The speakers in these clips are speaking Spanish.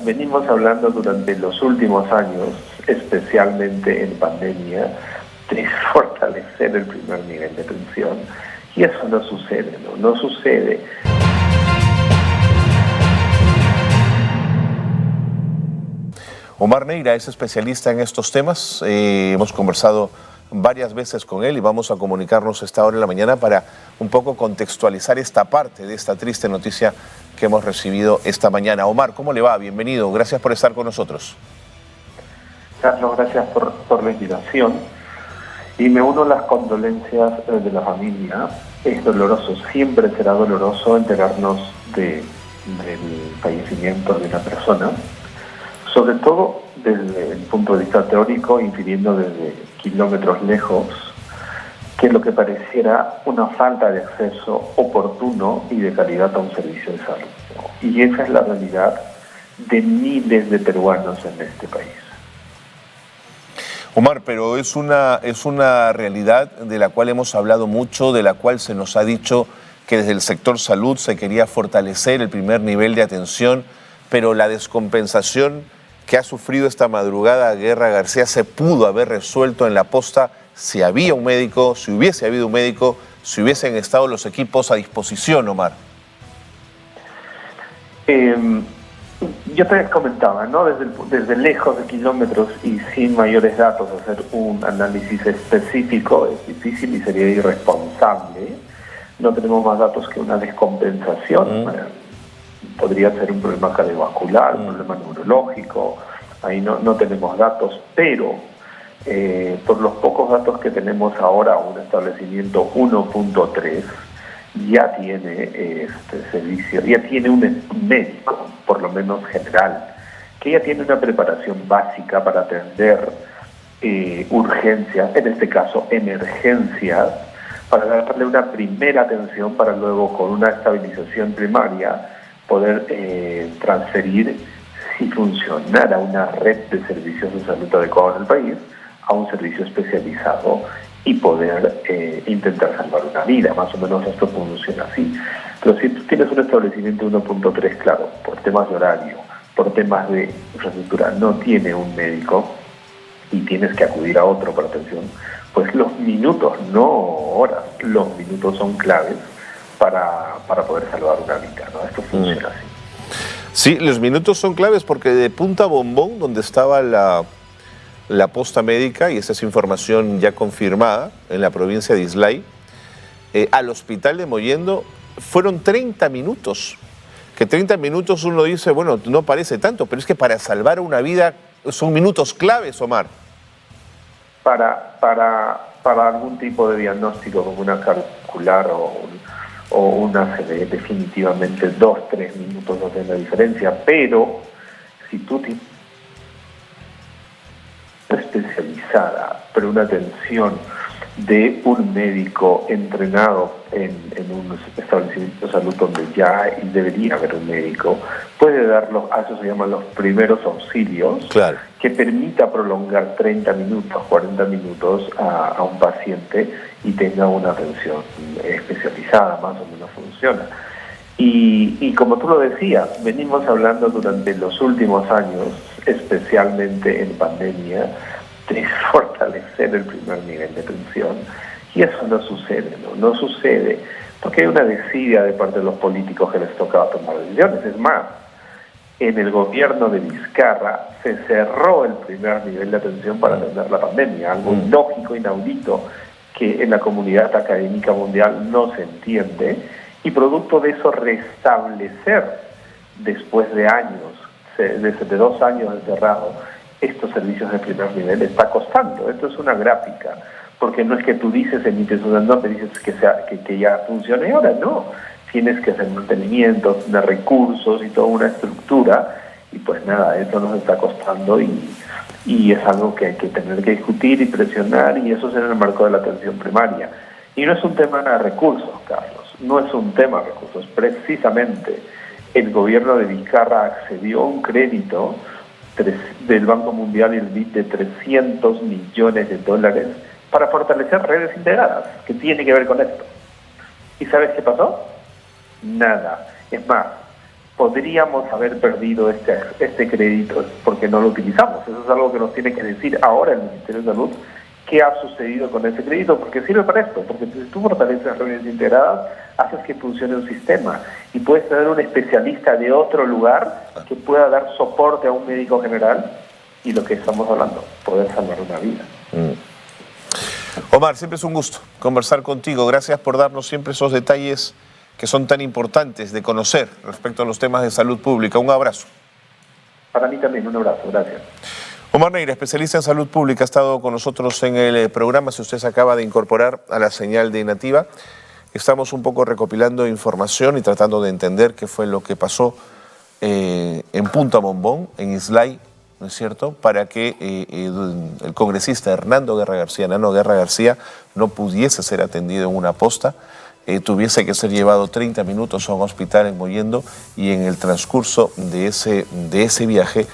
venimos hablando durante los últimos años, especialmente en pandemia, de fortalecer el primer nivel de atención, y eso no sucede, no sucede. Omar Neira es especialista en estos temas, hemos conversado varias veces con él y vamos a comunicarnos a esta hora de la mañana para un poco contextualizar esta parte de esta triste noticia que hemos recibido esta mañana. Omar, ¿cómo le va? Bienvenido, gracias por estar con nosotros. Carlos, gracias por la invitación y me uno a las condolencias de la familia. Es doloroso, siempre será doloroso enterarnos del fallecimiento de una persona, sobre todo desde el punto de vista teórico, infiriendo desde kilómetros lejos, que lo que pareciera una falta de acceso oportuno y de calidad a un servicio de salud. Y esa es la realidad de miles de peruanos en este país. Omar, pero es una realidad de la cual hemos hablado mucho, de la cual se nos ha dicho que desde el sector salud se quería fortalecer el primer nivel de atención, pero la descompensación que ha sufrido esta madrugada Guerra García se pudo haber resuelto en la posta si había un médico, si hubiese habido un médico, si hubiesen estado los equipos a disposición, Omar. Yo te comentaba, ¿no? Desde lejos de kilómetros y sin mayores datos, hacer un análisis específico es difícil y sería irresponsable. No tenemos más datos que una descompensación. Podría ser un problema cardiovascular, un problema neurológico, ahí no tenemos datos, pero por los pocos datos que tenemos ahora, un establecimiento 1.3 ya tiene servicio, ya tiene un médico, por lo menos general, que ya tiene una preparación básica para atender urgencias, en este caso emergencias, para darle una primera atención para luego con una estabilización primaria poder transferir, si funcionara una red de servicios de salud adecuada en el país, a un servicio especializado y poder intentar salvar una vida. Más o menos esto funciona así. Pero si tú tienes un establecimiento 1.3, claro, por temas de horario, por temas de infraestructura, no tiene un médico y tienes que acudir a otro para atención, pues los minutos, no horas, los minutos son claves para poder salvar una vida, ¿no? Esto funciona así. Sí, los minutos son claves porque de Punta Bombón, donde estaba la posta médica, y esa es información ya confirmada, en la provincia de Islay, al hospital de Mollendo fueron 30 minutos. Que 30 minutos uno dice, bueno, no parece tanto, pero es que para salvar una vida son minutos claves, Omar. Para algún tipo de diagnóstico como una cardiovascular o una ACV, definitivamente 2-3 minutos no hacen la diferencia, pero si tú tienes especializada, pero una atención de un médico entrenado en un establecimiento de salud donde ya debería haber un médico, puede dar a eso se llaman los primeros auxilios, claro, que permita prolongar 30 minutos, 40 minutos a un paciente y tenga una atención especializada, más o menos funciona. Y como tú lo decías, venimos hablando durante los últimos años, especialmente en pandemia, de fortalecer el primer nivel de atención, y eso no sucede, no sucede, porque hay una desidia de parte de los políticos que les tocaba tomar decisiones. Es más, en el gobierno de Vizcarra se cerró el primer nivel de atención para atender la pandemia, algo ilógico, inaudito, que en la comunidad académica mundial no se entiende, y producto de eso restablecer después de años, de 2 años encerrado, estos servicios de primer nivel está costando. Esto es una gráfica, porque no es que tú dices, emites una nota y dices que ya funcione, ahora no. Tienes que hacer mantenimiento, tener recursos y toda una estructura, y pues nada, eso nos está costando y es algo que hay que tener que discutir y presionar, y eso es en el marco de la atención primaria. Y no es un tema de recursos, Carlos, no es un tema de recursos. Precisamente el gobierno de Vizcarra accedió a un crédito del Banco Mundial y el BID de $300 millones para fortalecer redes integradas, que tiene que ver con esto. ¿Y sabes qué pasó? Nada. Es más, podríamos haber perdido este crédito porque no lo utilizamos. Eso es algo que nos tiene que decir ahora el Ministerio de Salud, qué ha sucedido con ese crédito, porque sirve para esto, porque si tú fortaleces las reuniones integradas, haces que funcione un sistema y puedes tener un especialista de otro lugar que pueda dar soporte a un médico general y lo que estamos hablando, poder salvar una vida. Omar, siempre es un gusto conversar contigo. Gracias por darnos siempre esos detalles que son tan importantes de conocer respecto a los temas de salud pública. Un abrazo. Para mí también, un abrazo. Gracias. Omar Neira, especialista en salud pública, ha estado con nosotros en el programa. Si usted se acaba de incorporar a la señal de Nativa, estamos un poco recopilando información y tratando de entender qué fue lo que pasó en Punta Bombón, en Islay, ¿no es cierto?, para que el congresista Nano Guerra García, no pudiese ser atendido en una posta, tuviese que ser llevado 30 minutos a un hospital en Mollendo y en el transcurso de ese viaje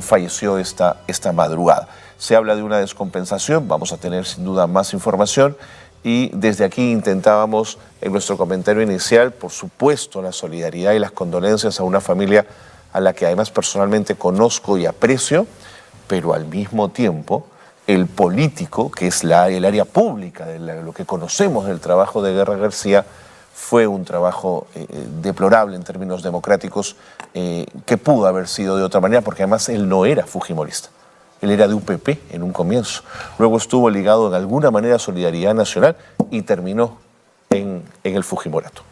falleció esta madrugada. Se habla de una descompensación, vamos a tener sin duda más información y desde aquí intentábamos en nuestro comentario inicial, por supuesto, la solidaridad y las condolencias a una familia a la que además personalmente conozco y aprecio, pero al mismo tiempo el político, que es el área pública de lo que conocemos del trabajo de Guerra García, fue un trabajo deplorable en términos democráticos, que pudo haber sido de otra manera, porque además él no era fujimorista, él era de UPP en un comienzo, luego estuvo ligado de alguna manera a Solidaridad Nacional y terminó en el fujimorato.